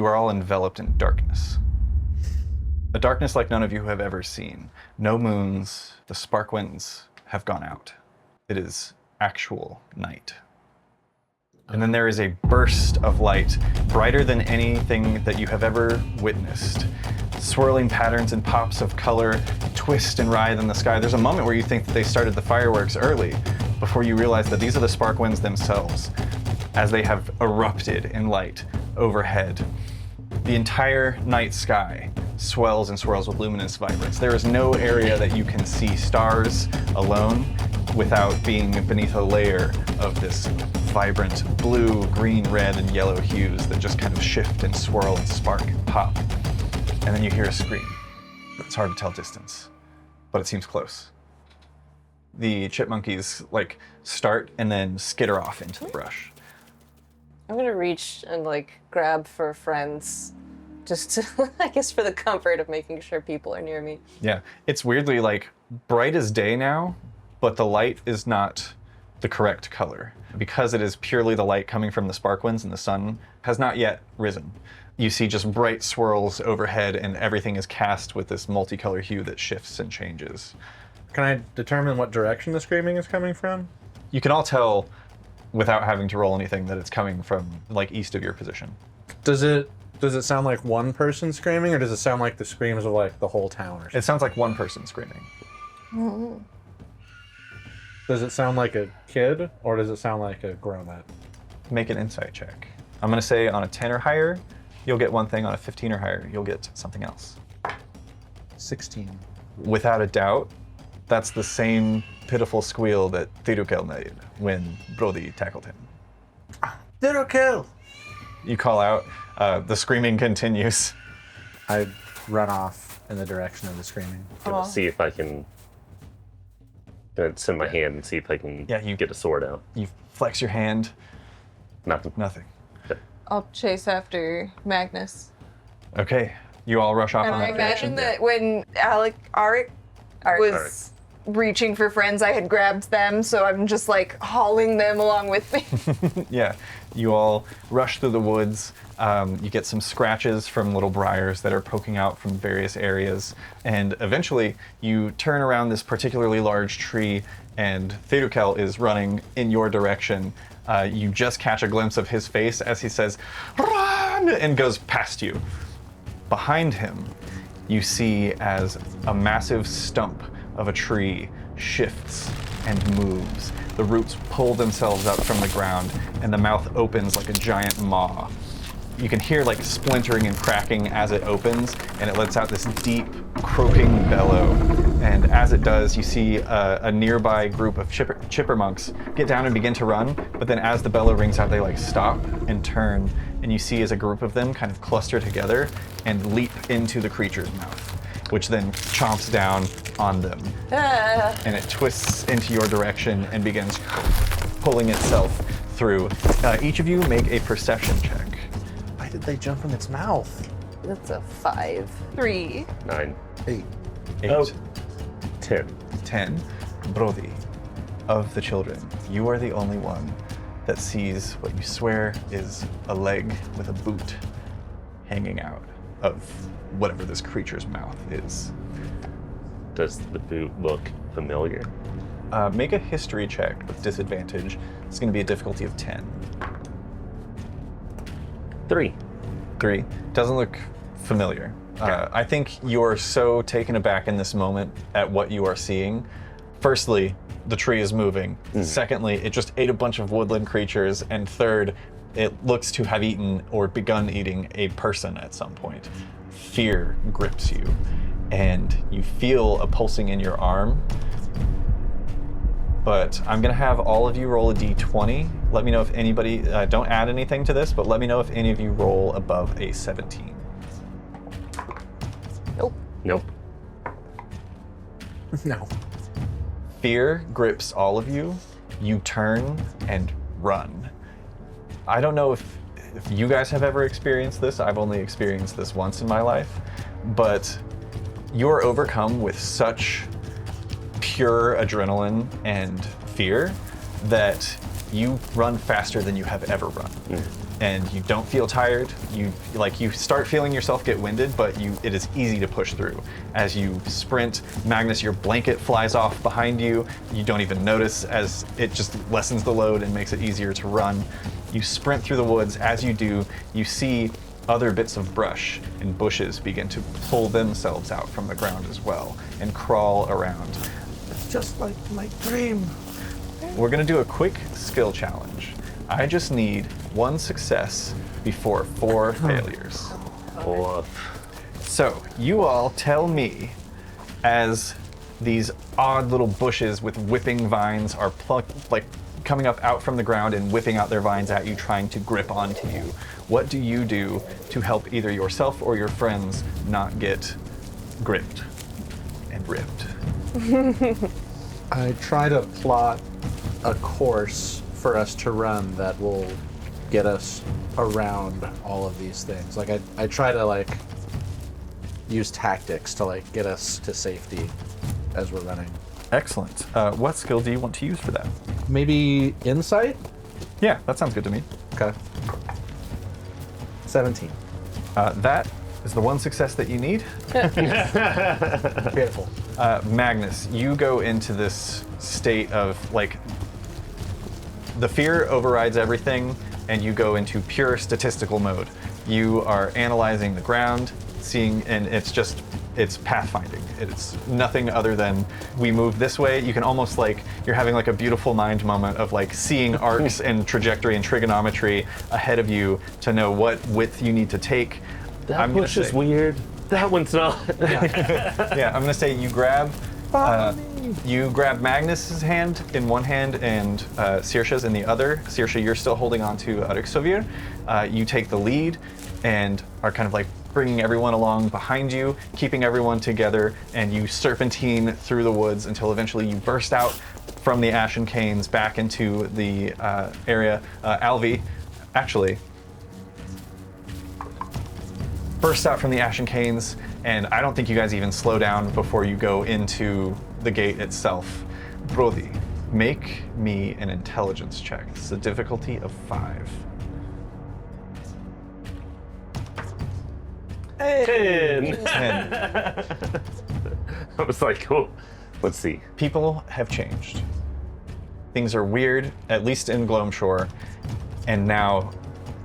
You are all enveloped in darkness. A darkness like none of you have ever seen. No moons, the Sparkwinds have gone out. It is actual night. And then there is a burst of light, brighter than anything that you have ever witnessed. Swirling patterns and pops of color twist and writhe in the sky. There's a moment where you think that they started the fireworks early, before you realize that these are the Sparkwinds themselves, as they have erupted in light overhead. The entire night sky swells and swirls with luminous vibrance. There is no area that you can see stars alone without being beneath a layer of this vibrant blue, green, red, and yellow hues that just kind of shift and swirl and spark and pop. And then you hear a scream. It's hard to tell distance, but it seems close. The chipmunkies start and then skitter off into the brush. I'm gonna reach and grab for friends, just to, I guess, for the comfort of making sure people are near me. Yeah, it's weirdly bright as day now, but the light is not the correct color. Because it is purely the light coming from the Sparkwinds and the sun has not yet risen. You see just bright swirls overhead and everything is cast with this multicolor hue that shifts and changes. Can I determine what direction the screaming is coming from? You can all tell without having to roll anything that it's coming from east of your position. Does it sound like one person screaming, or does it sound like the screams of the whole town or something? It sounds like one person screaming. Mm-hmm. Does it sound like a kid, or does it sound like a grown-up? Make an insight check. I'm gonna say on a 10 or higher, you'll get one thing. On a 15 or higher, you'll get something else. 16. Without a doubt, that's the same pitiful squeal that Thirukel made when Brody tackled him. Thirukel! You call out, the screaming continues. I run off in the direction of the screaming. Gonna see if I can send my hand and see if I can get a sword out. You flex your hand. Nothing. Nothing. I'll chase after Magnus. Okay, you all rush off And on I that imagine direction. that when Arik was reaching for friends, I had grabbed them, so I'm just hauling them along with me. Yeah, you all rush through the woods. You get some scratches from little briars that are poking out from various areas. And eventually you turn around this particularly large tree and Thirukel is running in your direction. You just catch a glimpse of his face as he says, "Run!" and goes past you. Behind him, you see as a massive stump of a tree shifts and moves. The roots pull themselves up from the ground and the mouth opens like a giant maw. You can hear splintering and cracking as it opens, and it lets out this deep, croaking bellow. And as it does, you see a nearby group of chippermonks get down and begin to run, but then as the bellow rings out, they stop and turn, and you see as a group of them kind of cluster together and leap into the creature's mouth, which then chomps down on them. And it twists into your direction and begins pulling itself through. Each of you make a perception check. Why did they jump from its mouth? That's a 5. 3. 9. 8. 8. Oh. 10. 10. Brody, of the children, you are the only one that sees what you swear is a leg with a boot hanging out of whatever this creature's mouth is. Does the boot look familiar? Make a history check with disadvantage. It's going to be a difficulty of 10. 3. 3. Doesn't look familiar. I think you're so taken aback in this moment at what you are seeing. Firstly, the tree is moving. Secondly, it just ate a bunch of woodland creatures. And third, it looks to have eaten or begun eating a person at some point. Fear grips you, and you feel a pulsing in your arm. But I'm gonna have all of you roll a d20. Let me know if anybody, don't add anything to this, but let me know if any of you roll above a 17. Nope. No. Fear grips all of you. You turn and run. I don't know if you guys have ever experienced this. I've only experienced this once in my life, but you're overcome with such pure adrenaline and fear that you run faster than you have ever run. And you don't feel tired. You start feeling yourself get winded, but it is easy to push through. As you sprint, Magnus, your blanket flies off behind you. You don't even notice as it just lessens the load and makes it easier to run. You sprint through the woods. As you do, you see other bits of brush and bushes begin to pull themselves out from the ground as well and crawl around. It's just like my dream. We're gonna do a quick skill challenge. I just need 1 success before 4 failures. So you all tell me, as these odd little bushes with whipping vines are coming up out from the ground and whipping out their vines at you, trying to grip onto you. What do you do to help either yourself or your friends not get gripped and ripped? I try to plot a course for us to run that will get us around all of these things. Like I try to use tactics to get us to safety as we're running. Excellent. What skill do you want to use for that? Maybe insight? Yeah, that sounds good to me. Okay. 17. That is the 1 success that you need. Beautiful. Magnus, you go into this state of the fear overrides everything, and you go into pure statistical mode. You are analyzing the ground, seeing, and it's pathfinding. It's nothing other than we move this way. You can almost you're having a beautiful mind moment of seeing arcs and trajectory and trigonometry ahead of you to know what width you need to take. That bush is weird. That one's not. Yeah, I'm gonna say you grab Magnus's hand in one hand and Saoirse's in the other. Saoirse, you're still holding on to Arixovir. You take the lead and are kind of bringing everyone along behind you, keeping everyone together, and you serpentine through the woods until eventually you burst out from the ashen canes back into the area. Alvi, actually, bursts out from the ashen canes, and I don't think you guys even slow down before you go into the gate itself. Brody, make me an intelligence check. It's a difficulty of 5. 10. 10. I was like, oh, let's see. People have changed. Things are weird, at least in Gloamshore, and now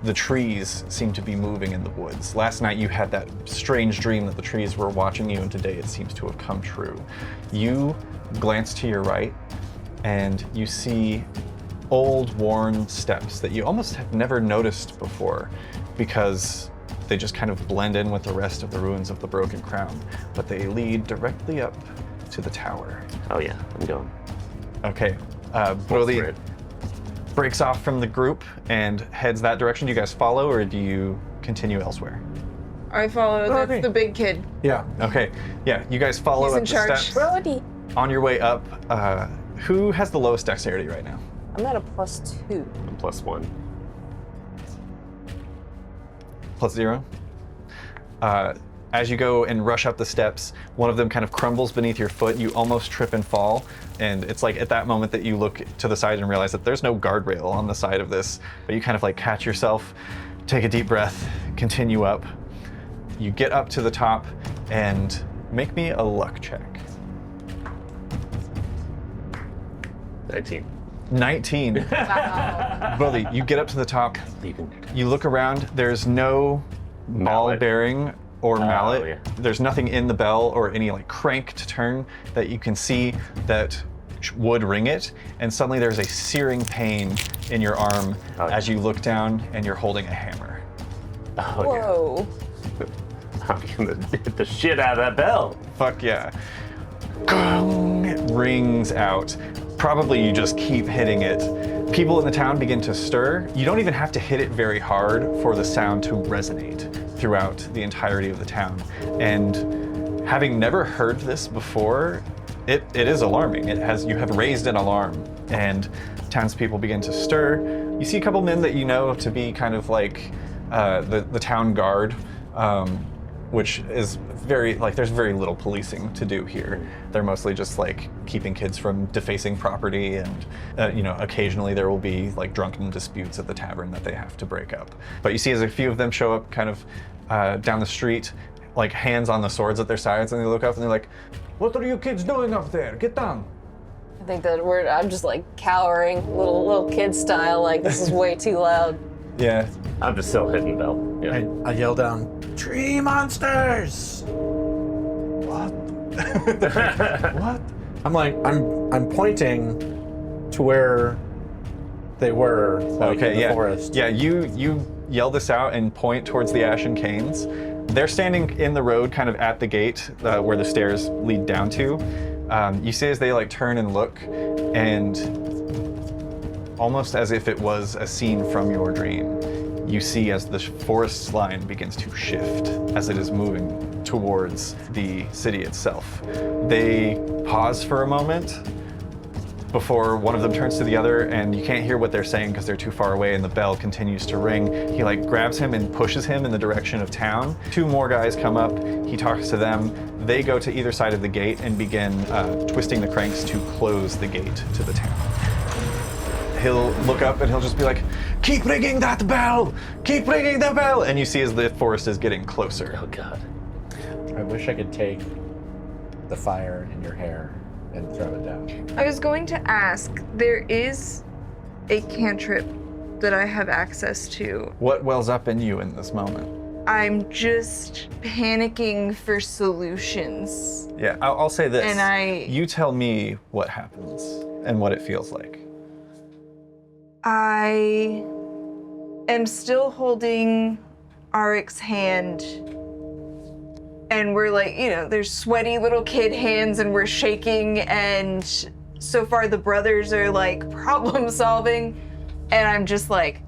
the trees seem to be moving in the woods. Last night you had that strange dream that the trees were watching you, and today it seems to have come true. You glance to your right, and you see old, worn steps that you almost have never noticed before because they just kind of blend in with the rest of the ruins of the Broken Crown, but they lead directly up to the tower. Oh yeah, I'm going. Okay, Full Brody sprint. breaks off from the group and heads that direction. Do you guys follow, or do you continue elsewhere? I follow. That's Okay. the big kid. Yeah. Okay, yeah, you guys follow He's up in the charge. steps. Brody. On your way up, who has the lowest dexterity right now? I'm at a +2. I'm +1. +0. As you go and rush up the steps, one of them kind of crumbles beneath your foot. You almost trip and fall, and it's at that moment that you look to the side and realize that there's no guardrail on the side of this, but you kind of catch yourself, take a deep breath, continue up. You get up to the top, and make me a luck check. 19. 19. Wow. Brody, you get up to the top, Leaving. you look around, there's no ball Mallet. bearing or mallet. yeah. There's nothing in the bell or any crank to turn that you can see that would ring it, and suddenly there's a searing pain in your arm as you look down and you're holding a hammer. Oh Whoa. yeah. I'm gonna hit the shit out of that bell. Fuck yeah. Gong! It rings out. Probably you just keep hitting it. People in the town begin to stir. You don't even have to hit it very hard for the sound to resonate throughout the entirety of the town. And having never heard this before, it is alarming. You have raised an alarm, and townspeople begin to stir. You see a couple men that you know to be kind of the town guard. which is very, like, there's very little policing to do here. They're mostly just, like, keeping kids from defacing property, and, occasionally there will be, like, drunken disputes at the tavern that they have to break up. But you see as a few of them show up kind of down the street, like, hands on the swords at their sides, and they look up and they're like, "What are you kids doing up there? Get down." I think that I'm just like cowering, little kid style, like this is way too loud. Yeah. I'm just still hitting bell. Yeah. I yell down, "Tree monsters!" What? What? I'm pointing to where they were, like, in the forest. Yeah, you yell this out and point towards the Ashen Canes. They're standing in the road, kind of at the gate where the stairs lead down to. You see as they like turn and look, and almost as if it was a scene from your dream, you see as the forest line begins to shift as it is moving towards the city itself. They pause for a moment before one of them turns to the other, and you can't hear what they're saying because they're too far away, and the bell continues to ring. He like grabs him and pushes him in the direction of town. Two more guys come up, he talks to them. They go to either side of the gate and begin twisting the cranks to close the gate to the town. He'll look up and he'll just be like, "Keep ringing that bell! Keep ringing the bell!" And you see as the forest is getting closer. Oh God. I wish I could take the fire in your hair and throw it down. I was going to ask, there is a cantrip that I have access to. What wells up in you in this moment? I'm just panicking for solutions. Yeah, I'll say this. And You tell me what happens and what it feels like. I am still holding Arik's hand, and we're like, there's sweaty little kid hands, and we're shaking, and so far the brothers are like problem solving, and I'm just like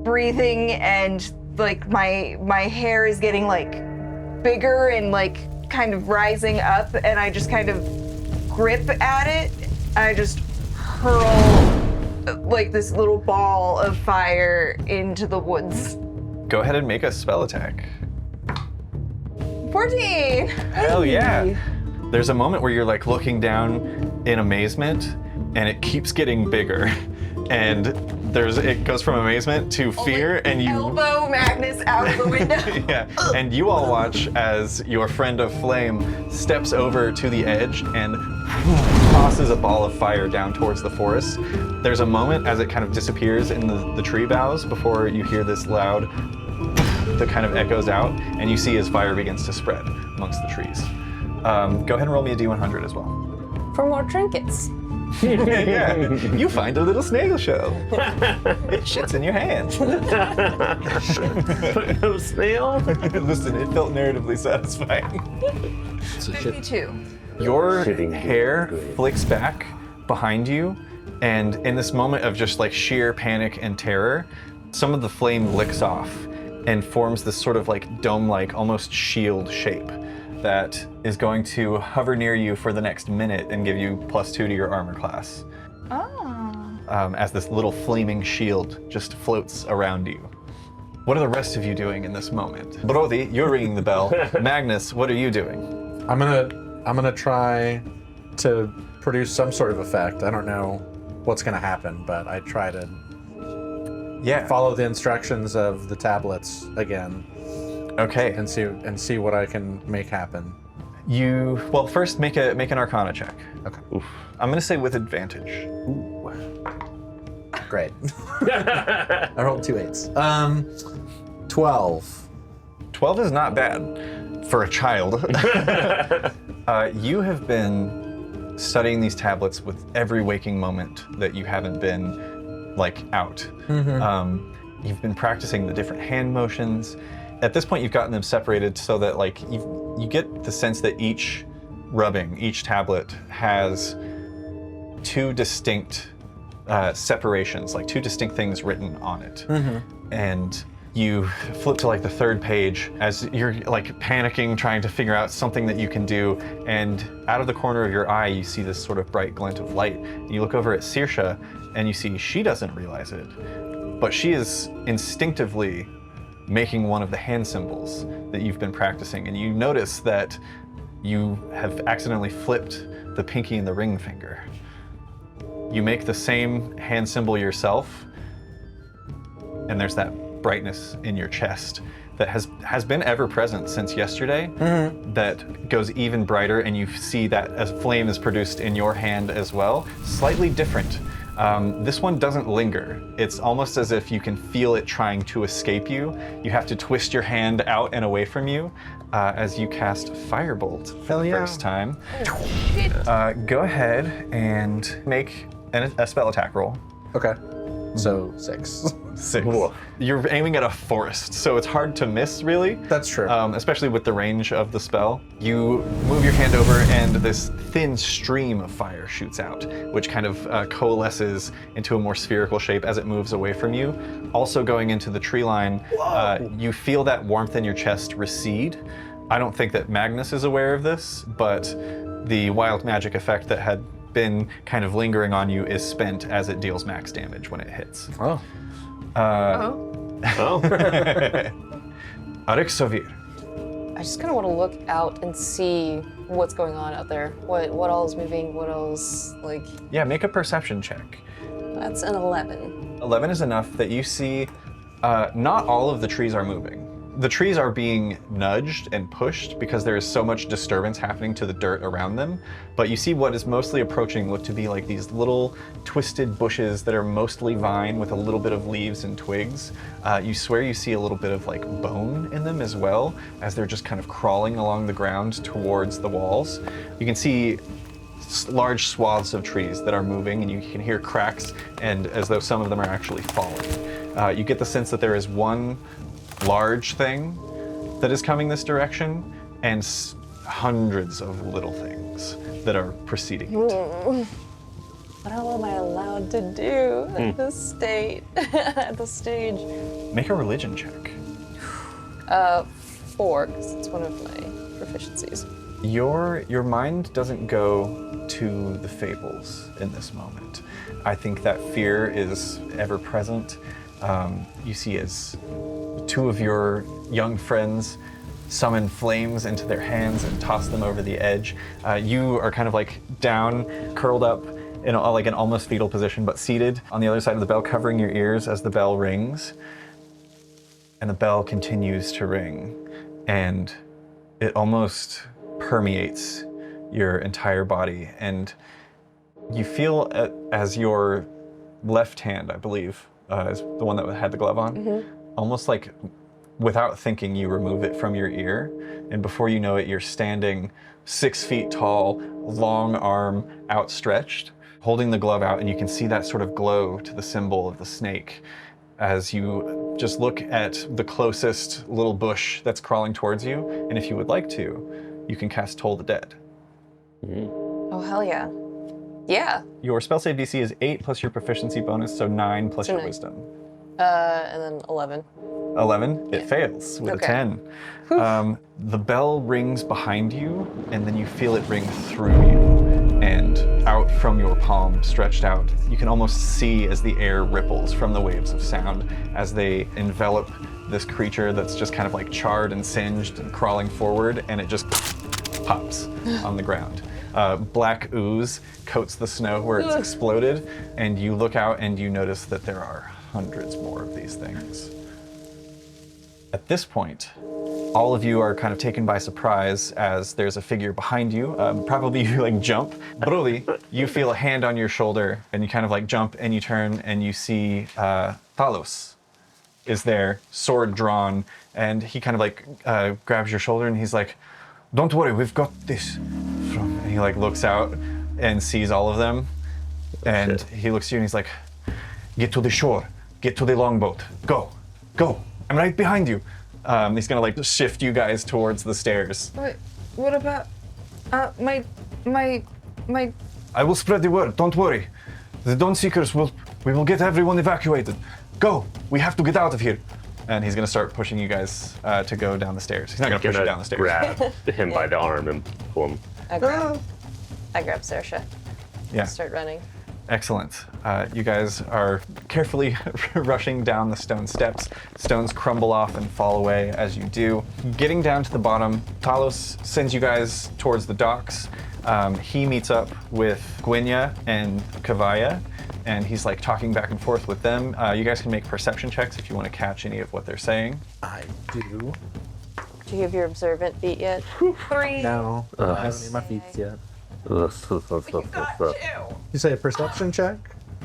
breathing, and like my hair is getting like bigger and like kind of rising up, and I just kind of grip at it. I just hurl like this little ball of fire into the woods. Go ahead and make a spell attack. 14! Hell yeah. There's a moment where you're like looking down in amazement, and it keeps getting bigger. And it goes from amazement to fear, and you elbow Magnus out of the window. yeah, and you all watch as your friend of flame steps over to the edge and tosses a ball of fire down towards the forest. There's a moment as it kind of disappears in the tree boughs before you hear this loud that kind of echoes out, and you see as fire begins to spread amongst the trees. Go ahead and roll me a d100 as well. For more trinkets. Yeah, you find a little snail shell. It shits in your hand. No snail? Listen, it felt narratively satisfying. 52. Your Shitting hair great. flicks back behind you, and in this moment of just like sheer panic and terror, some of the flame licks off and forms this sort of like dome-like, almost shield shape that is going to hover near you for the next minute and give you +2 to your armor class. Oh. As this little flaming shield just floats around you. What are the rest of you doing in this moment? Brody, you're ringing the bell. Magnus, what are you doing? I'm gonna try to produce some sort of effect. I don't know what's gonna happen, but I try to follow the instructions of the tablets again. Okay. And see what I can make happen. Well, first make an Arcana check. Okay. Oof. I'm gonna say with advantage. Great. I rolled 2 8s. 12. 12 is not bad for a child. You have been studying these tablets with every waking moment that you haven't been like out. You've been practicing the different hand motions. At this point, you've gotten them separated so that like you get the sense that each rubbing, each tablet has 2 distinct separations, like 2 distinct things written on it. And you flip to like the 3rd page as you're like panicking, trying to figure out something that you can do. And out of the corner of your eye, you see this sort of bright glint of light. You look over at Saoirse and you see she doesn't realize it, but she is instinctively making one of the hand symbols that you've been practicing. And you notice that you have accidentally flipped the pinky and the ring finger. You make the same hand symbol yourself, and there's that brightness in your chest that has been ever present since yesterday, that goes even brighter, and you see that a flame is produced in your hand as well, slightly different. This one doesn't linger. It's almost as if you can feel it trying to escape you. You have to twist your hand out and away from you as you cast Firebolt for the first time. Go ahead and make a spell attack roll. Okay. So 6. 6. You're aiming at a forest, so it's hard to miss, really. That's true. Especially with the range of the spell. You move your hand over, and this thin stream of fire shoots out, which kind of coalesces into a more spherical shape as it moves away from you. Also going into the tree line, you feel that warmth in your chest recede. I don't think that Magnus is aware of this, but the wild magic effect that had been kind of lingering on you is spent as it deals max damage when it hits. Oh. Arixovir. I just kind of want to look out and see what's going on out there. What all is moving? What else, like... Yeah, make a perception check. That's an 11. 11 is enough that you see not all of the trees are moving. The trees are being nudged and pushed because there is so much disturbance happening to the dirt around them. But you see what is mostly approaching look to be like these little twisted bushes that are mostly vine with a little bit of leaves and twigs. You swear you see a little bit of like bone in them as well, as they're just kind of crawling along the ground towards the walls. You can see large swaths of trees that are moving, and you can hear cracks, and as though some of them are actually falling. You get the sense that there is one large thing that is coming this direction, and hundreds of little things that are preceding it. What all am I allowed to do at this state, at this stage? Make a religion check. 4, because it's one of my proficiencies. Your mind doesn't go to the fables in this moment. I think that fear is ever present. You see as 2 of your young friends summon flames into their hands and toss them over the edge. You are kind of like down, curled up in like an almost fetal position, but seated on the other side of the bell, covering your ears as the bell rings. And the bell continues to ring, and it almost permeates your entire body. And you feel as your left hand, I believe, is the one that had the glove on, almost like without thinking, you remove it from your ear, and before you know it, you're standing 6 feet tall, long arm outstretched, holding the glove out, and you can see that sort of glow to the symbol of the snake as you just look at the closest little bush that's crawling towards you, and if you would like to, you can cast Toll the Dead. Oh, hell yeah. Yeah. Your spell save DC is 8 plus your proficiency bonus, so 9 plus So your 9. wisdom. And then 11. 11, it fails with Okay. a 10. The bell rings behind you, and then you feel it ring through you and out from your palm, stretched out. You can almost see as the air ripples from the waves of sound as they envelop this creature that's just kind of like charred and singed and crawling forward, and it just pops on the ground. Black ooze coats the snow where it's exploded, and you look out and you notice that there are hundreds more of these things. At this point, all of you are kind of taken by surprise as there's a figure behind you. Probably you like jump. Broly, you feel a hand on your shoulder, and you kind of like jump and you turn and you see Talos is there, sword drawn, and he kind of like grabs your shoulder and he's like, "Don't worry, we've got this." And he like looks out and sees all of them, and he looks at you and he's like, "Get to the shore, get to the longboat, go, I'm right behind you." He's gonna like shift you guys towards the stairs. Wait, what about my I will spread the word, don't worry. The Dawn Seekers we will get everyone evacuated. Go, we have to get out of here. And he's gonna start pushing you guys to go down the stairs. He's not gonna push you down the stairs. Grab him by the arm and pull him. I grab Saoirse. Yeah. Start running. Excellent. You guys are carefully rushing down the stone steps. Stones crumble off and fall away as you do. Getting down to the bottom, Talos sends you guys towards the docks. He meets up with Gwynia and Kavaya, and he's like talking back and forth with them. You guys can make perception checks if you want to catch any of what they're saying. I do. Did you have your observant feat yet? 3. No, I haven't made my feet yet. Got 2. You say a perception check?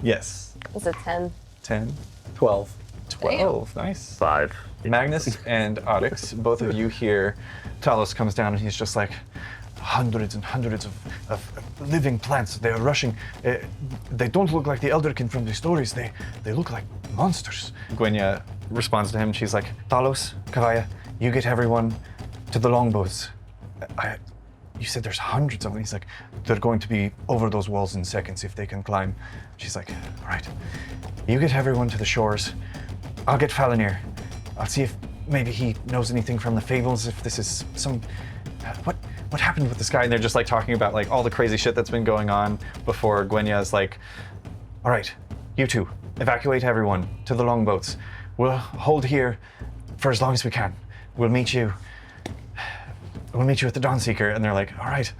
Yes. It's a 10. 10, 12. 12. Nice. 5. Magnus and Odyx, both of you hear Talos comes down and he's just like, hundreds and hundreds of living plants. They are rushing. They don't look like the Elderkin from the stories. They look like monsters. Gwynia responds to him. She's like, Talos, Kavaya, you get everyone to the longboats. You said there's hundreds of them. He's like, they're going to be over those walls in seconds if they can climb. She's like, all right. You get everyone to the shores. I'll get Falinir. I'll see if maybe he knows anything from the fables, if this is some... What happened with this guy? And they're just like talking about like all the crazy shit that's been going on before Gwynia is like, all right, you two, evacuate everyone to the longboats. We'll hold here for as long as we can. We'll meet you at the Dawnseeker. And they're like, all right.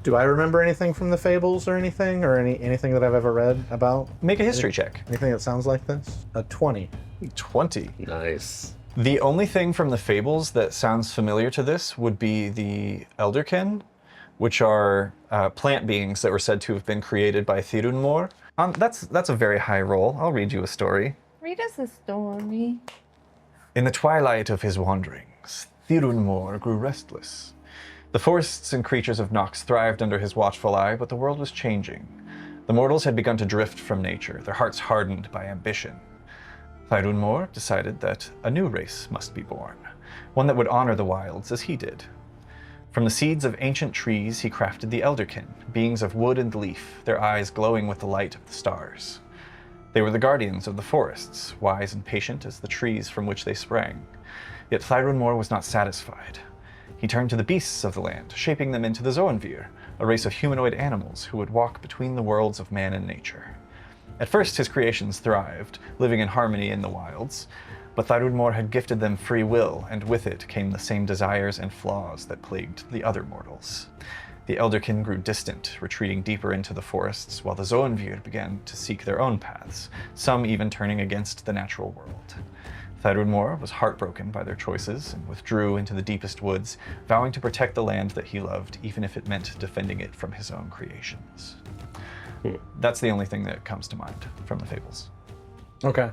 Do I remember anything from the fables or anything? Or anything that I've ever read about? Make a history check. Anything that sounds like this? A 20. 20. Nice. The only thing from the fables that sounds familiar to this would be the Elderkin, which are plant beings that were said to have been created by Thirunmor. That's a very high roll. I'll read you a story. Read us a story. In the twilight of his wanderings, Thirunmor grew restless. The forests and creatures of Nox thrived under his watchful eye, but the world was changing. The mortals had begun to drift from nature, their hearts hardened by ambition. Thirunmor decided that a new race must be born, one that would honor the wilds as he did. From the seeds of ancient trees, he crafted the Elderkin, beings of wood and leaf, their eyes glowing with the light of the stars. They were the guardians of the forests, wise and patient as the trees from which they sprang. Yet Thirunmor was not satisfied. He turned to the beasts of the land, shaping them into the Zoanvir, a race of humanoid animals who would walk between the worlds of man and nature. At first, his creations thrived, living in harmony in the wilds, but Thirunmor had gifted them free will, and with it came the same desires and flaws that plagued the other mortals. The Elderkin grew distant, retreating deeper into the forests, while the Zoanvir began to seek their own paths, some even turning against the natural world. Thirunmor was heartbroken by their choices and withdrew into the deepest woods, vowing to protect the land that he loved, even if it meant defending it from his own creations. That's the only thing that comes to mind from the fables. Okay.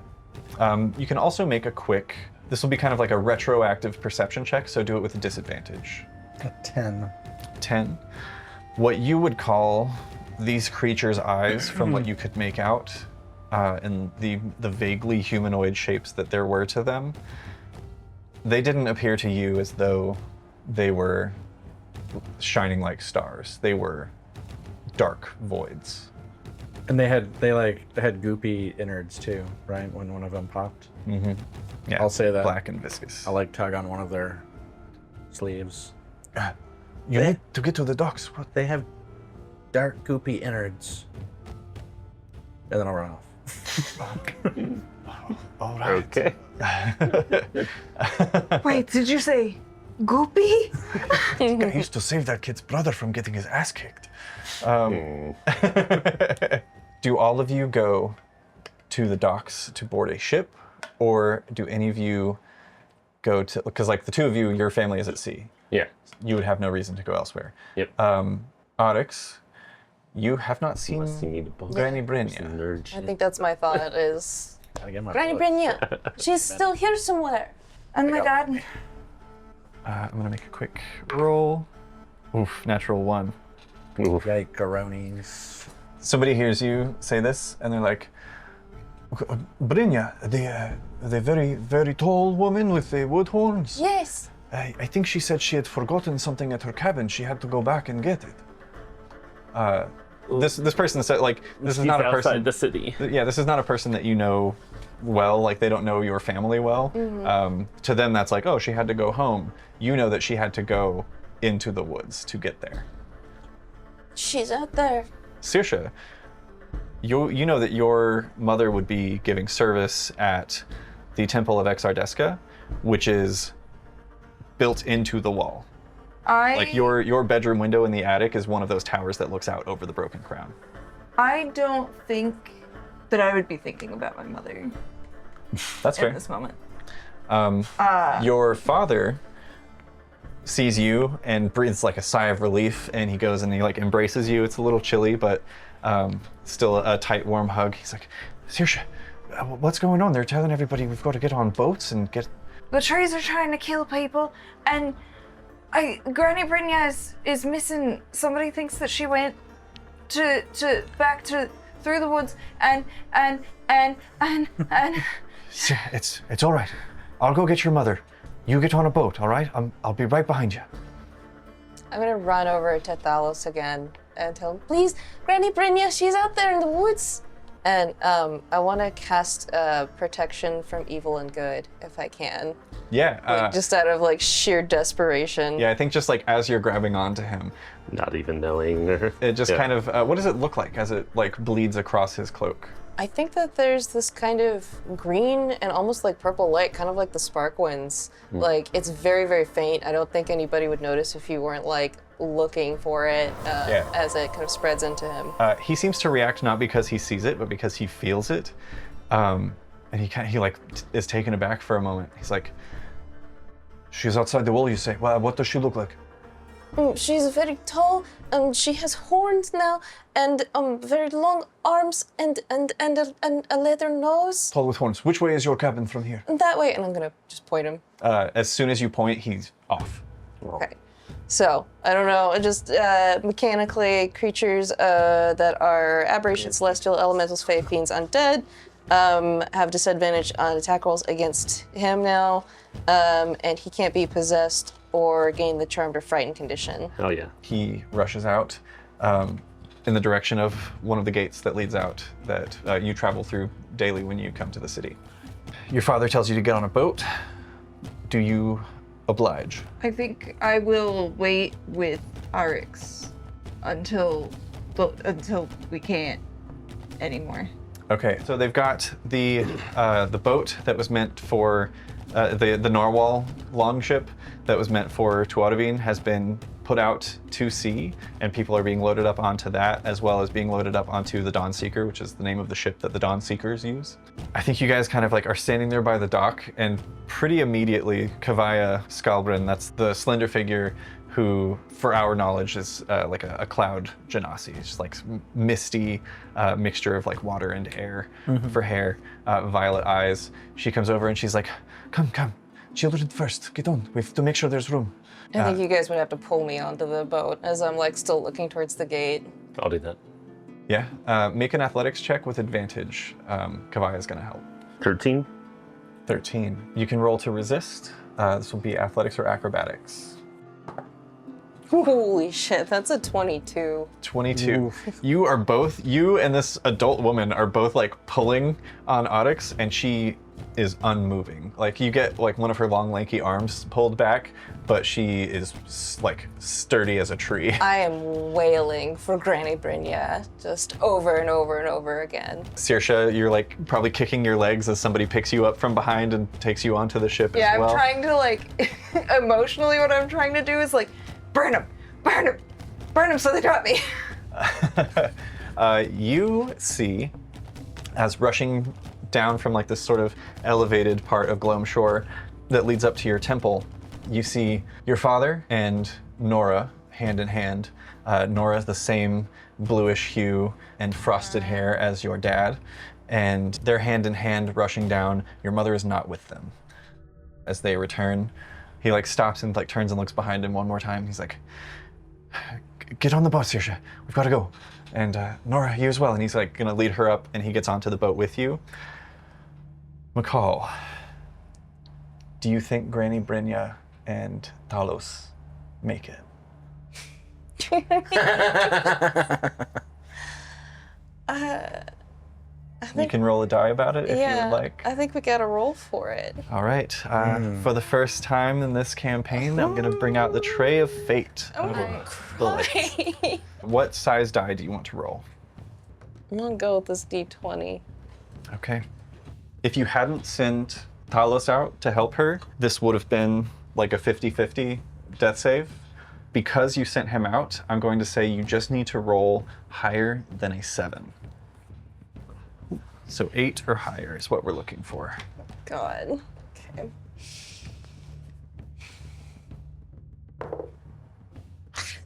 You can also make a quick, this will be kind of like a retroactive perception check, so do it with a disadvantage. A 10. 10. What you would call these creatures' eyes, from what you could make out, and the vaguely humanoid shapes that there were to them, they didn't appear to you as though they were shining like stars. They were dark voids. And they had goopy innards too, right? When one of them popped. Mm-hmm. Yeah, I'll say that. black and viscous. I'll tug on one of their sleeves. You need to get to the docks. What? They have dark goopy innards. And then I'll run off. All right. Okay. Wait, did you say goopy? I used to save that kid's brother from getting his ass kicked. Do all of you go to the docks to board a ship, or do any of you go to, because like the two of you, your family is at sea. Yeah. You would have no reason to go elsewhere. Yep. Oryx, you have not seen Granny I Brynja. think that's my thought is... Gotta get my Granny books. Brynja, she's still here somewhere. And my dad. I'm gonna make a quick roll. Oof, natural 1. Oof. Yike-a-ronies. Somebody hears you say this, and they're like, Brynja, the very, very tall woman with the wood horns? Yes. I think she said she had forgotten something at her cabin. She had to go back and get it. This person said, like, this is not a person. outside the city. Yeah, this is not a person that you know well. Like, they don't know your family well. To them, that's like, oh, she had to go home. You know that she had to go into the woods to get there. She's out there. Saoirse, you know that your mother would be giving service at the Temple of Exardeska, which is built into the wall. Like your bedroom window in the attic is one of those towers that looks out over the Broken Crown. I don't think that I would be thinking about my mother That's fair. at this moment. Your father sees you and breathes like a sigh of relief, and he goes and he like embraces you. It's a little chilly, but still a tight, warm hug. He's like, Saoirse, what's going on? They're telling everybody we've got to get on boats and get... The trees are trying to kill people, and Granny Brynja is missing. Somebody thinks that she went back through the woods, and It's all right. I'll go get your mother. You get on a boat, all right? I'll be right behind you. I'm gonna run over to Thalos again and tell him, please, Granny Brynja, she's out there in the woods. And I want to cast protection from evil and good, if I can. Yeah. Like, just out of like sheer desperation. Yeah, I think just like as you're grabbing onto him, Not even knowing. it just Yeah. kind of, what does it look like as it like bleeds across his cloak? I think that there's this kind of green and almost like purple light, kind of like the Sparkwinds. Like, it's very, very faint. I don't think anybody would notice if you weren't like looking for it as it kind of spreads into him. He seems to react not because he sees it, but because he feels it. And he like is taken aback for a moment. He's like, she's outside the wall, you say? Well, what does she look like? She's very tall, she has horns now, and very long arms, and a leather nose. Tall with horns. Which way is your cabin from here? That way, and I'm gonna just point him. As soon as you point, he's off. Okay. So, I don't know, just mechanically, creatures that are aberration, celestial, elementals, fae, fiends, undead, have disadvantage on attack rolls against him now, and he can't be possessed or gain the charmed or frightened condition. Oh yeah. He rushes out in the direction of one of the gates that leads out that you travel through daily when you come to the city. Your father tells you to get on a boat. Do you oblige? I think I will wait with Arix until we can't anymore. Okay, so they've got the boat that was meant for the narwhal longship that was meant for Tuatavine has been put out to sea, and people are being loaded up onto that, as well as being loaded up onto the Dawnseeker, which is the name of the ship that the Dawnseekers use. I think you guys kind of like are standing there by the dock, and pretty immediately, Kavaya Skalbrin, that's the slender figure who, for our knowledge, is like a cloud genasi. It's just like misty mixture of like water and air for hair, violet eyes. She comes over and she's like, come. Children first, get on. We have to make sure there's room. I think you guys would have to pull me onto the boat as I'm like still looking towards the gate. I'll do that. Yeah, make an athletics check with advantage. Kavaya's gonna help. 13? 13. You can roll to resist. This will be athletics or acrobatics. Holy shit, that's a 22. 22. You and this adult woman are both like pulling on Oryx, and she is unmoving. Like you get like one of her long lanky arms pulled back, but she is like sturdy as a tree. I am wailing for Granny Brynja just over and over and over again. Saoirse, you're like probably kicking your legs as somebody picks you up from behind and takes you onto the ship as well. I'm trying to like, emotionally what I'm trying to do is like, burn them so they drop me. You see, as rushing down from like this sort of elevated part of Gloam Shore that leads up to your temple, you see your father and Nora hand in hand. Nora's the same bluish hue and frosted hair as your dad, and they're hand in hand rushing down. Your mother is not with them. As they return, he like stops and like turns and looks behind him one more time. He's like, get on the boat, Saoirse. We've got to go. And Nora, you as well. And he's like gonna lead her up, and he gets onto the boat with you. McCall, do you think Granny Brynja and Talos make it? You can roll a die about it if you would like. I think we gotta roll for it. All right. For the first time in this campaign, I'm gonna bring out the Tray of Fate. Oh my Christ. What size die do you want to roll? I'm gonna go with this D20. Okay. If you hadn't sent Talos out to help her, this would have been like a 50-50 death save. Because you sent him out, I'm going to say you just need to roll higher than a 7. So 8 or higher is what we're looking for. God. Okay.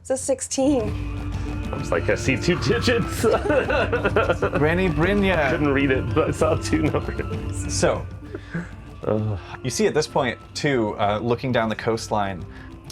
It's a 16. I was like, I see 2 digits. Granny Brynja! Couldn't read it, but I saw 2 numbers. So, you see at this point, too, looking down the coastline,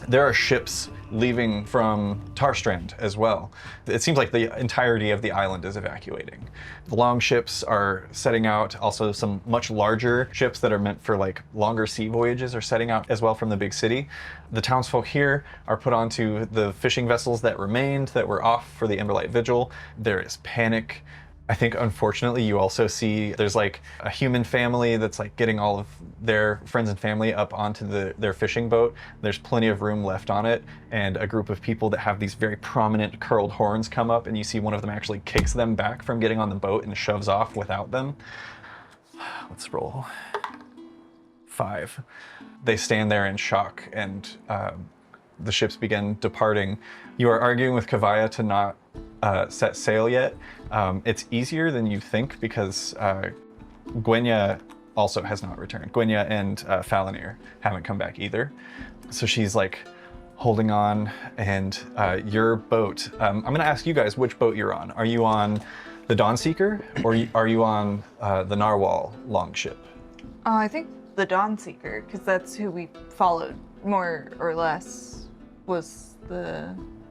there are ships leaving from Tarstrand as well. It seems like the entirety of the island is evacuating. The long ships are setting out. Also, some much larger ships that are meant for like longer sea voyages are setting out as well from the big city. The townsfolk here are put onto the fishing vessels that remained that were off for the Emberlight Vigil. There is panic. I think, unfortunately, you also see there's like a human family that's like getting all of their friends and family up onto their fishing boat. There's plenty of room left on it, and a group of people that have these very prominent curled horns come up, and you see one of them actually kicks them back from getting on the boat and shoves off without them. Let's roll. 5. They stand there in shock, and the ships begin departing. You are arguing with Kavaya to not set sail yet. It's easier than you think because Gwynia also has not returned. Gwynia and Falinir haven't come back either. So she's like holding on, and your boat, I'm gonna ask you guys which boat you're on. Are you on the Dawnseeker or are you on the Narwhal longship? I think the Dawnseeker, because that's who we followed, more or less, was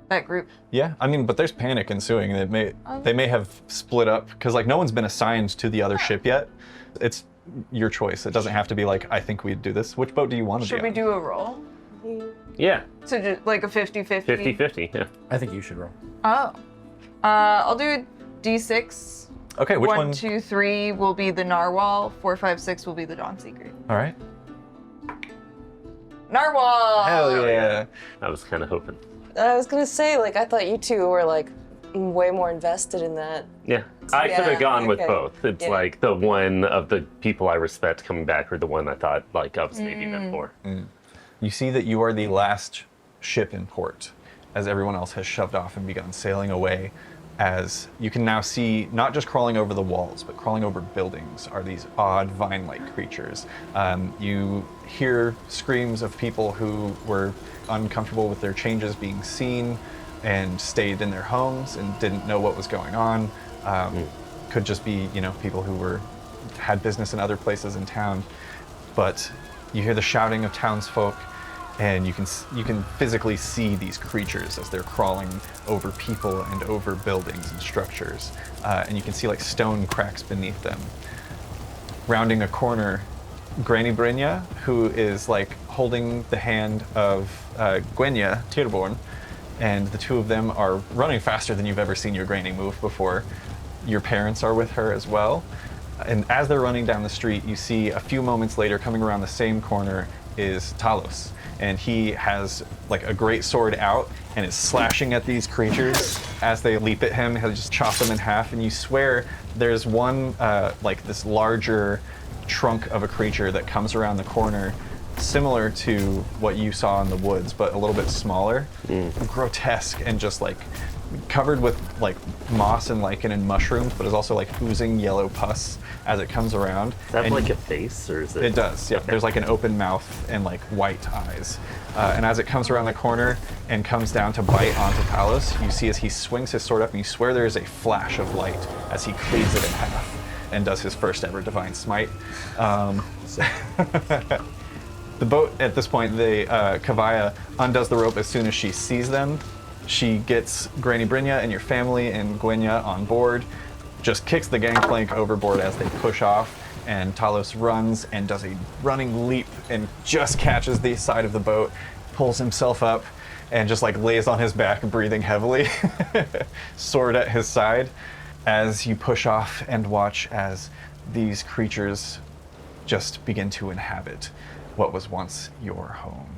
that group. Yeah, I mean, but there's panic ensuing. They may have split up because like no one's been assigned to the other ship yet. It's your choice. It doesn't have to be like, I think we'd do this. Which boat do you want to be Should we on? do a roll? Yeah, So just like a 50-50? 50-50, yeah. I think you should roll. Oh. I'll do a D6. Okay, which one? 1, 2, 3 will be the Narwhal. 4, 5, 6 will be the Dawnseeker. All right. Narwhal! Hell yeah. I was kind of hoping. I was gonna say, like, I thought you two were like way more invested in that. Yeah, I could have gone with okay. both. It's Yeah. like the one of the people I respect coming back, or the one I thought like I was maybe meant for. You see that you are the last ship in port as everyone else has shoved off and begun sailing away. As you can now see, not just crawling over the walls, but crawling over buildings are these odd vine-like creatures. You hear screams of people who were uncomfortable with their changes being seen and stayed in their homes and didn't know what was going on. Could just be, people who had business in other places in town. But you hear the shouting of townsfolk, and you can physically see these creatures as they're crawling over people and over buildings and structures. And you can see like stone cracks beneath them. Rounding a corner, Granny Brynja, who is like holding the hand of Gwynia Tyrborn, and the two of them are running faster than you've ever seen your granny move before. Your parents are with her as well. And as they're running down the street, you see a few moments later, coming around the same corner, is Talos. And he has like a great sword out and is slashing at these creatures. As they leap at him, he'll just chop them in half. And you swear there's one, like this larger trunk of a creature that comes around the corner, similar to what you saw in the woods, but a little bit smaller, grotesque, and just like covered with like moss and lichen and mushrooms, but is also like oozing yellow pus as it comes around. Does that have like a face, or is it? It does, yeah. Okay. There's like an open mouth and like white eyes. And as it comes around the corner and comes down to bite onto Talos, you see as he swings his sword up, and you swear there is a flash of light as he cleaves it in half and does his first ever divine smite. The boat, at this point, Kavaya undoes the rope as soon as she sees them. She gets Granny Brynja and your family and Gwynia on board, just kicks the gangplank overboard as they push off, and Talos runs and does a running leap and just catches the side of the boat, pulls himself up, and just like lays on his back, breathing heavily, sword at his side, as you push off and watch as these creatures just begin to inhabit what was once your home.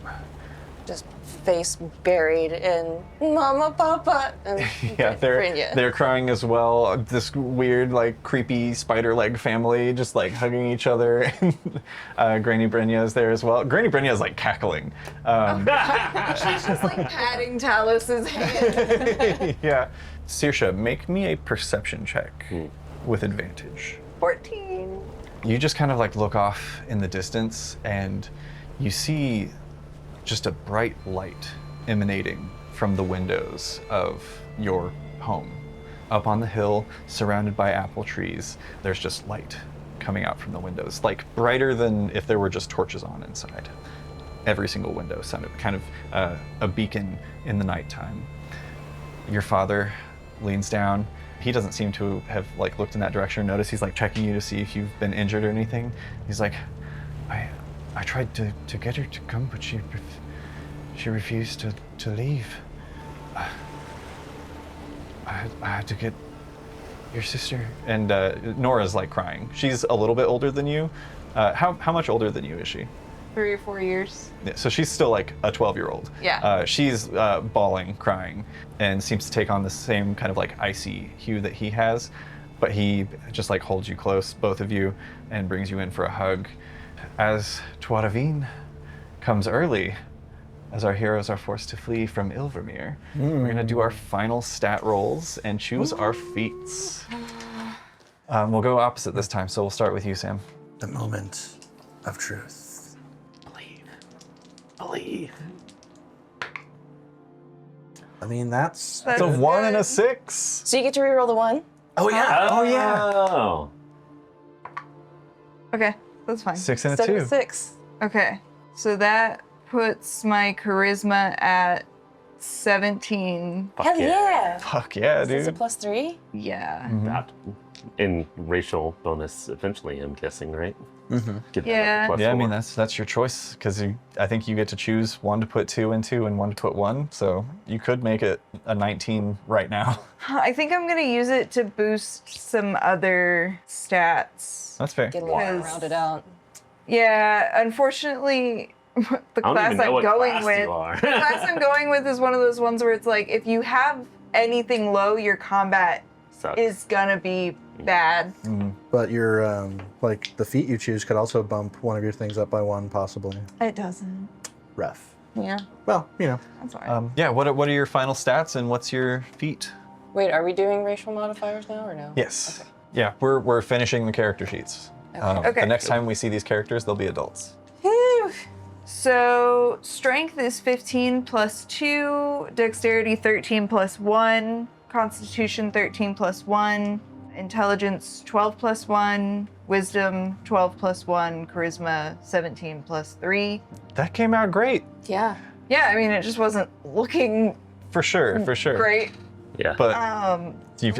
just face buried in Mama, Papa, and Yeah, Brynja. they're crying as well. This weird, like, creepy spider leg family just like hugging each other. Granny Brynja is there as well. Granny Brynja is like cackling. She's just like patting Talos's hand. Yeah. Saoirse, make me a perception check with advantage. 14. You just kind of like look off in the distance and you see just a bright light emanating from the windows of your home. Up on the hill, surrounded by apple trees, there's just light coming out from the windows, like brighter than if there were just torches on inside. Every single window sounded kind of a beacon in the nighttime. Your father leans down. He doesn't seem to have like looked in that direction or noticed. He's like checking you to see if you've been injured or anything. He's like, I tried to get her to come, but she refused to leave. I had to get your sister. And Nora's like crying. She's a little bit older than you. How much older than you is she? 3 or 4 years. Yeah, so she's still like a 12-year-old. Yeah. She's bawling, crying, and seems to take on the same kind of like icy hue that he has. But he just like holds you close, both of you, and brings you in for a hug. As Tuaravine comes early, as our heroes are forced to flee from Ilvermere, we're going to do our final stat rolls and choose our feats. We'll go opposite this time, so we'll start with you, Sam. The moment of truth. Believe. I mean, that's... It's a 1 and a 6. So you get to reroll the 1. Oh, yeah. Oh, yeah. Okay, that's fine. 6 and a Instead 2. of a 6. Okay, so that puts my charisma at 17. Hell yeah. Fuck yeah, Is this a dude. +3? Yeah. That in racial bonus eventually, I'm guessing, right? Mm-hmm. Get that Yeah. up to Yeah, I mean +4. that's your choice because I think you get to choose one to put 2 into and one to put 1. So you could make it a 19 right now. I think I'm gonna use it to boost some other stats. That's fair. Get a little Yes. rounded out. Yeah, unfortunately, the I don't class even know I'm what going class with. you are. The class I'm going with is one of those ones where it's like if you have anything low, your combat Sucks. is gonna be bad. But your, like, the feat you choose could also bump one of your things up by 1, possibly. It doesn't. Rough. Yeah, Well, you know. that's all right. Yeah. What are your final stats and what's your feat? Wait, are we doing racial modifiers now or no? Yes. Okay. Yeah, we're finishing the character sheets. Okay. The next time we see these characters, they'll be adults. Whew. So strength is 15 plus 2, dexterity 13 plus 1, constitution 13 plus 1, intelligence 12 plus 1, wisdom 12 plus 1, charisma 17 plus 3. That came out great. Yeah. Yeah, I mean, it just wasn't looking For sure. great. Yeah. But When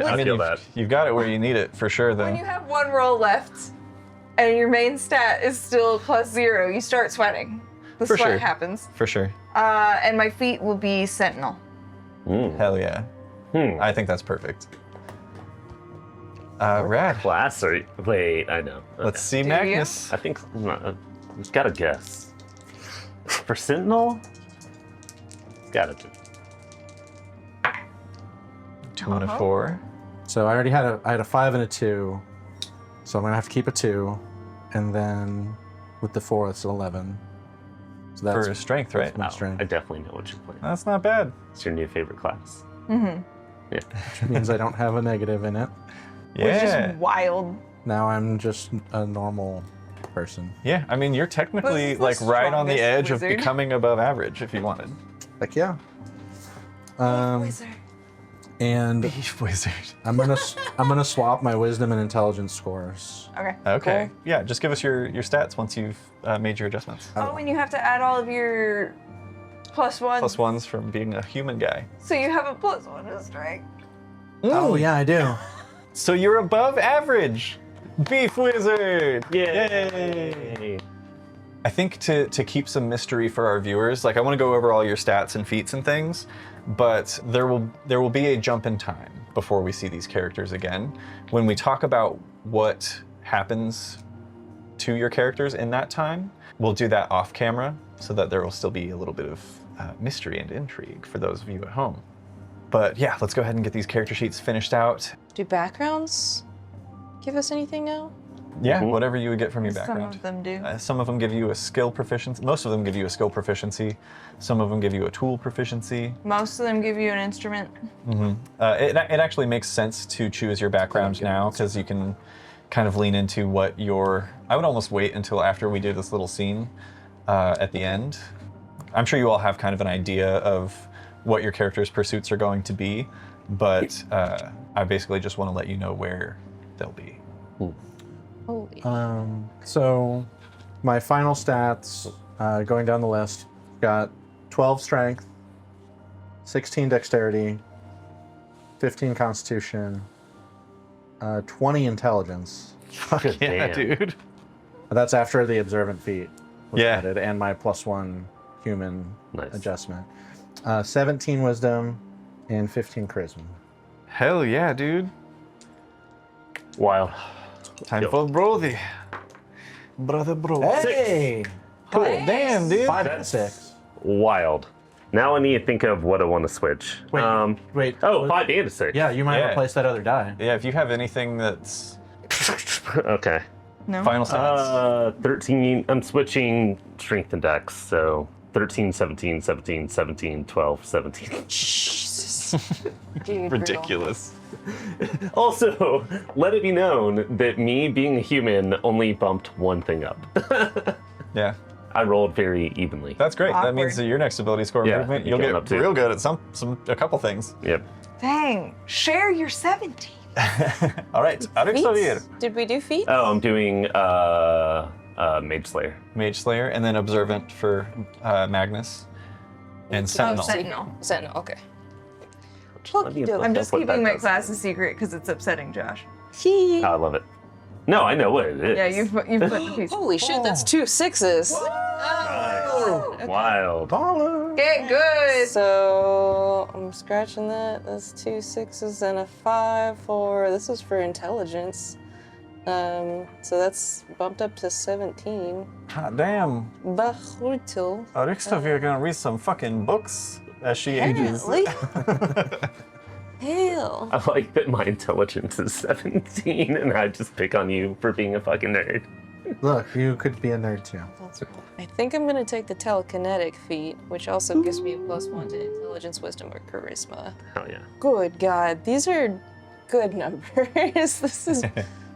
I mean, feel that. you've got it where you need it for sure, though. you have one roll left and your main stat is still +0, you start sweating. The For sweat sure. happens. For sure. And my feat will be sentinel. Hell yeah. I think that's perfect. Rad. Class or wait, I know. Let's see Do Magnus. I think it's got to guess. For Sentinel, got it. 2 and a 4. So I already had I had a 5 and a 2. So I'm going to have to keep a 2. And then with the 4, it's 11. So that's For strength, right? my Oh, strength. I definitely know what you're playing. That's not bad. It's your new favorite class. Mm-hmm. Yeah. Which means I don't have a negative in it. Which Yeah. is wild. Now I'm just a normal person. Yeah, I mean, you're technically Who's the like right on the strongest edge wizard? of becoming above average if you wanted. Heck yeah. And Beef wizard. I'm gonna swap my wisdom and intelligence scores. Okay. Okay. Yeah, just give us your stats once you've made your adjustments. Oh, and you have to add all of your +1s. Plus 1s from being a human guy. So you have a +1 to strength. Oh yeah, I do. So you're above average. Beef wizard. Yay! I think to keep some mystery for our viewers, like I want to go over all your stats and feats and things, but there will be a jump in time before we see these characters again. When we talk about what happens to your characters in that time, we'll do that off camera so that there will still be a little bit of mystery and intrigue for those of you at home. But yeah, let's go ahead and get these character sheets finished out. Do backgrounds give us anything now? Yeah, whatever you would get from your Some background. of them do. Some of them give you a skill proficiency. Most of them give you a skill proficiency. Some of them give you a tool proficiency. Most of them give you an instrument. It actually makes sense to choose your background now because you can kind of lean into what your... I would almost wait until after we do this little scene at the end. I'm sure you all have kind of an idea of what your character's pursuits are going to be, but I basically just want to let you know where they'll be. Holy. So my final stats, going down the list, got 12 strength, 16 dexterity, 15 constitution, 20 intelligence. Yeah, Damn. dude. That's after the observant feat was Yeah. added and my +1 human Nice. adjustment. 17 wisdom and 15 charisma. Hell yeah, dude. Wild. Time Yo. for Brody. Brother Bro. Hey! Cool. Damn, dude. 5 and 6. Wild. Now I need to think of what I want to switch. Wait, wait. Oh, 5 and a 6. Yeah, you might Yeah. replace that other die. Yeah, if you have anything that's Okay. No. final stats. 13. I'm switching strength and dex, so 13, 17, 17, 17, 12, 17. Jesus. Dude, Ridiculous. Also, let it be known that me being a human only bumped one thing up. Yeah, I rolled very evenly. that's great. That means Awkward. that your next ability score Yeah, improvement, you're you'll going get up too. real good at a couple things. Yep. Dang. Share your 17. All right, Alex Xavier, Feats? Did we do feet? Oh, I'm doing Mage Slayer. Mage Slayer, and then Observant for Magnus, and Sentinel. Sentinel. Sentinel, okay. Let me doke. I'm look just up what keeping that my does. class a secret because it's upsetting Josh. Oh, I love it. No, I know what it is. Yeah, you've put the piece. Holy shit, that's 2 6s. Wild. Get good. So I'm scratching that. That's 2 6s and a 5 for this is for intelligence. So that's bumped up to 17. Hot damn, Bahutul. Alex Xavier gonna read some fucking books as she ages. Apparently. Hell. I like that my intelligence is 17 and I just pick on you for being a fucking nerd. Look, you could be a nerd too. That's right. I think I'm gonna take the telekinetic feat, which also gives me a +1 to intelligence, wisdom, or charisma. Hell yeah. Good God, these are good numbers.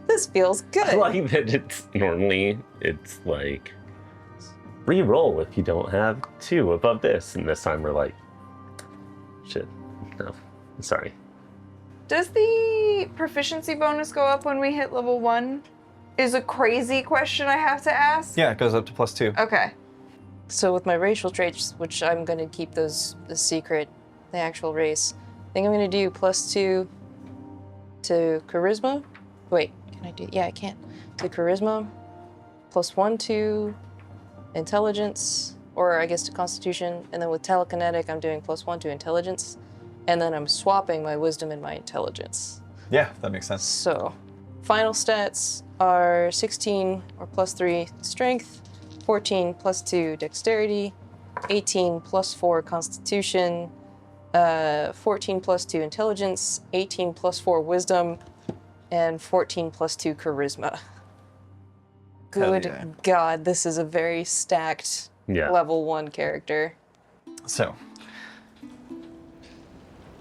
This feels good. I like that it's like re-roll if you don't have 2 above this, and this time we're like, shit, no, sorry. Does the proficiency bonus go up when we hit level 1? Is a crazy question I have to ask. Yeah, it goes up to +2. Okay. So with my racial traits, which I'm gonna keep those the secret, the actual race, I think I'm gonna do +2 to charisma. Wait, can I do? Yeah, I can. To charisma, +1 to intelligence, or I guess to constitution, and then with telekinetic, I'm doing +1 to intelligence, and then I'm swapping my wisdom and my intelligence. Yeah, that makes sense. So, final stats are 16 or +3 strength, 14 +2 dexterity, 18 +4 constitution, 14 +2 intelligence, 18 +4 wisdom, and 14 +2 charisma. Hell Good yeah. God, this is a very stacked Yeah. level 1 character. So,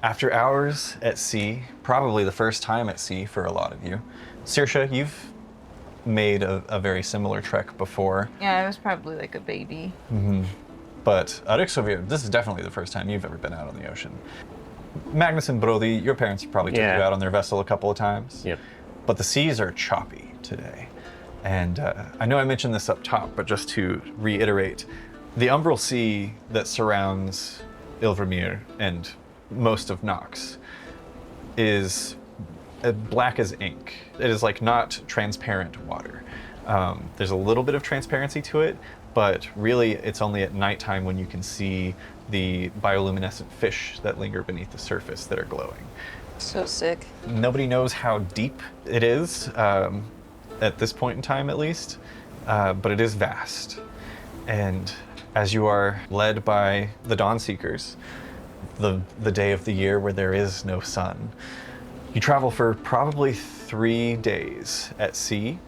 after hours at sea, probably the first time at sea for a lot of you, Saoirse, you've made a very similar trek before, Yeah, I was probably like a baby. but Alex Xavier, this is definitely the first time you've ever been out on the ocean. Magnus and Brody, your parents probably took Yeah. you out on their vessel a couple of times. Yep. But the seas are choppy today. And I know I mentioned this up top, but just to reiterate, the umbral sea that surrounds Ilvermere and most of Nox is black as ink. It is like not transparent water. There's a little bit of transparency to it, but really it's only at nighttime when you can see the bioluminescent fish that linger beneath the surface that are glowing. So sick. Nobody knows how deep it is, at this point in time at least, but it is vast. And as you are led by the Dawn Seekers, the day of the year where there is no sun. You travel for probably 3 days at sea.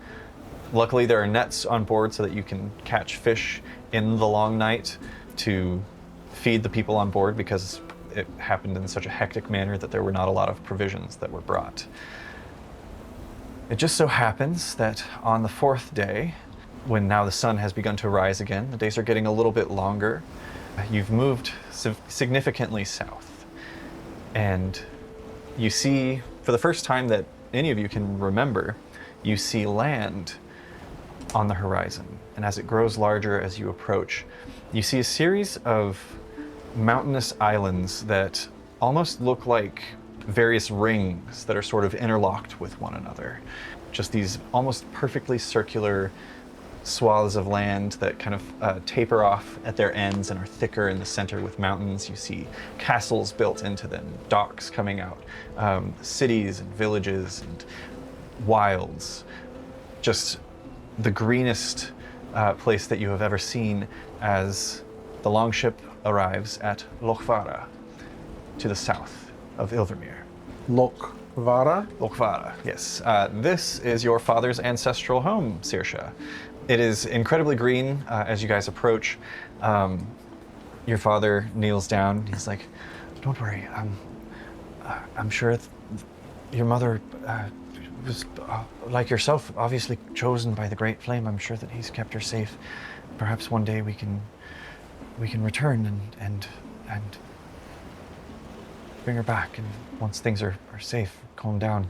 Luckily, there are nets on board so that you can catch fish in the long night to feed the people on board, because it happened in such a hectic manner that there were not a lot of provisions that were brought. It just so happens that on the 4th day, when now the sun has begun to rise again, the days are getting a little bit longer, you've moved significantly south. And you see, for the first time that any of you can remember, you see land on the horizon. And as it grows larger as you approach, you see a series of mountainous islands that almost look like various rings that are sort of interlocked with one another. Just these almost perfectly circular swaths of land that kind of taper off at their ends and are thicker in the center with mountains. You see castles built into them, docks coming out, cities and villages and wilds. Just the greenest place that you have ever seen as the longship arrives at Lochvara, to the south of Ilvermere. Lokvara? Lochvara, yes. This is your father's ancestral home, Saoirse. It is incredibly green as you guys approach. Your father kneels down. He's like, "Don't worry. I'm sure your mother was, like yourself, obviously chosen by the Great Flame. I'm sure that he's kept her safe. Perhaps one day we can return and bring her back. And once things are safe, calm down.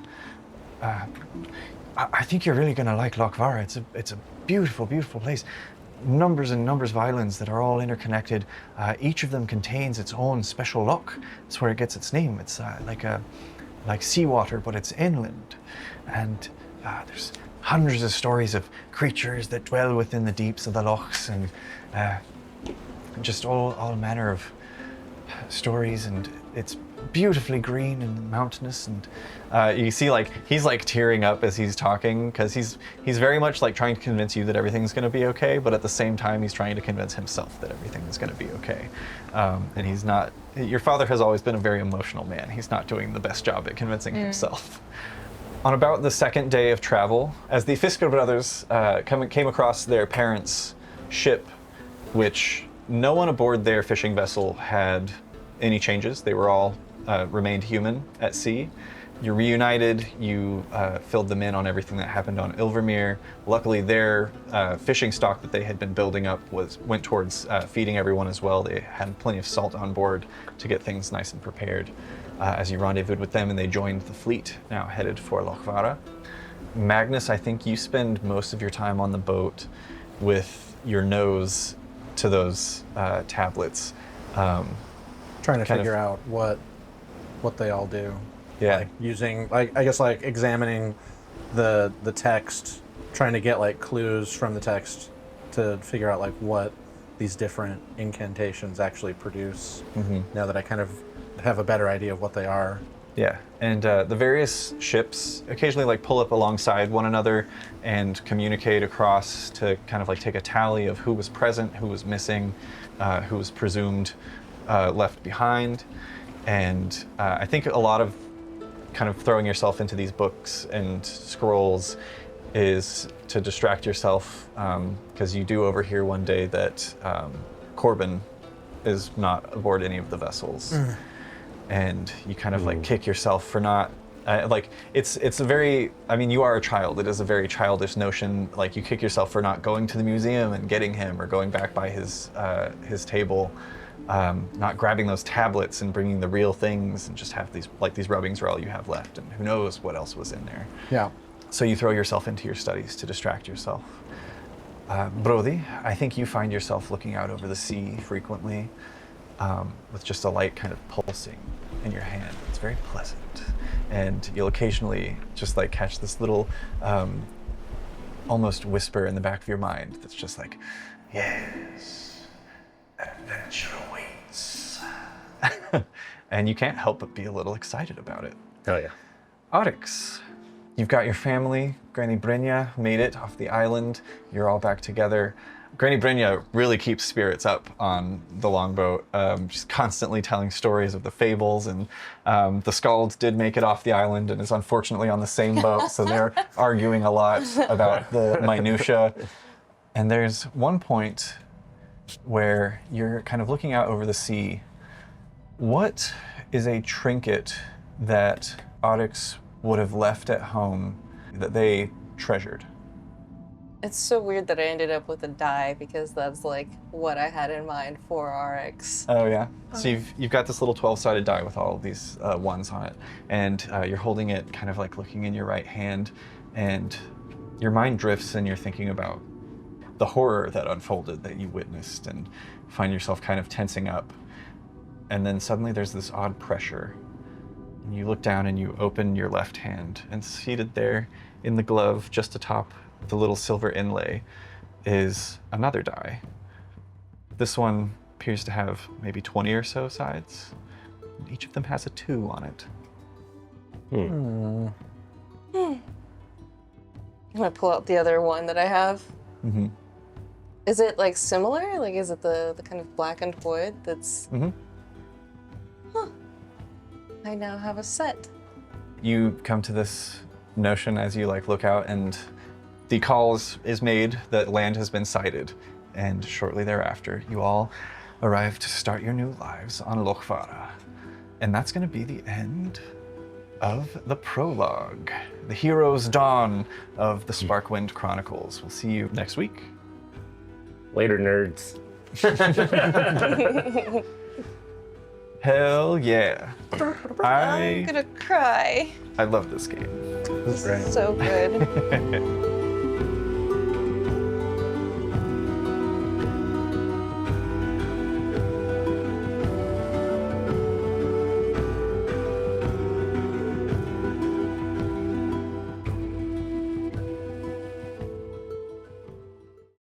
I think you're really gonna like Lochvara. It's a beautiful, beautiful place. Numbers and numbers of islands that are all interconnected. Each of them contains its own special loch. That's where it gets its name. It's like seawater, but it's inland. And there's hundreds of stories of creatures that dwell within the deeps of the lochs, and just all manner of stories. And it's beautifully green and mountainous, and you see, like, he's like tearing up as he's talking, because he's very much like trying to convince you that everything's going to be okay, but at the same time he's trying to convince himself that everything is going to be okay. And he's not. Your father has always been a very emotional man. He's not doing the best job at convincing himself. On about the 2nd day of travel, as the Fisker brothers came across their parents' ship, which no one aboard their fishing vessel had any changes. They were all remained human at sea. You're reunited. You filled them in on everything that happened on Ilvermere. Luckily, their fishing stock that they had been building up went towards feeding everyone as well. They had plenty of salt on board to get things nice and prepared. As you rendezvoused with them, and they joined the fleet, now headed for Lochvara. Magnus, I think you spend most of your time on the boat with your nose to those tablets. Trying to figure out what they all do. Yeah. Like using, like, I guess, like examining the text, trying to get like clues from the text to figure out like what these different incantations actually produce. Now that I kind of have a better idea of what they are. Yeah, and the various ships occasionally like pull up alongside one another and communicate across to kind of like take a tally of who was present, who was missing, who was presumed left behind. And I think a lot of kind of throwing yourself into these books and scrolls is to distract yourself, because you do overhear one day that Corbin is not aboard any of the vessels. And you kind of like kick yourself for not, like, it's a very, I mean, you are a child. It is a very childish notion. Like, you kick yourself for not going to the museum and getting him, or going back by his table, not grabbing those tablets and bringing the real things, and just have these rubbings are all you have left, and who knows what else was in there. Yeah. So you throw yourself into your studies to distract yourself. Brody, I think you find yourself looking out over the sea frequently, with just a light kind of pulsing in your hand. It's very pleasant. And you'll occasionally just like catch this little almost whisper in the back of your mind that's just like, yes, adventure awaits. And you can't help but be a little excited about it. Oh yeah. Oryx, you've got your family. Granny Brynja made it off the island. You're all back together. Granny Brynja really keeps spirits up on the longboat. She's constantly telling stories of the fables, and the Scalds did make it off the island and is unfortunately on the same boat, so they're arguing a lot about the minutia. And there's one point where you're kind of looking out over the sea. What is a trinket that Oryx would have left at home that they treasured? It's so weird that I ended up with a die because that's like what I had in mind for RX. Oh yeah. So you've got this little 12-sided die with all of these ones on it, and you're holding it kind of like looking in your right hand, and your mind drifts and you're thinking about the horror that unfolded that you witnessed, and find yourself kind of tensing up. And then suddenly there's this odd pressure. And you look down and you open your left hand, and seated there in the glove just atop the little silver inlay is another die. This one appears to have maybe 20 or so sides. And each of them has a 2 on it. I'm gonna pull out the other one that I have. Mm-hmm. Is it like similar? Like, is it the kind of blackened wood that's... Mm-hmm. Huh. I now have a set. You come to this notion as you like look out, and the call is made that land has been sighted, and shortly thereafter you all arrive to start your new lives on Lochvara. And that's going to be the end of the prologue, the hero's dawn of the Sparkwind Chronicles. We'll see you next week. Later, nerds. Hell yeah. I'm gonna cry. I love this game. This is great. So good.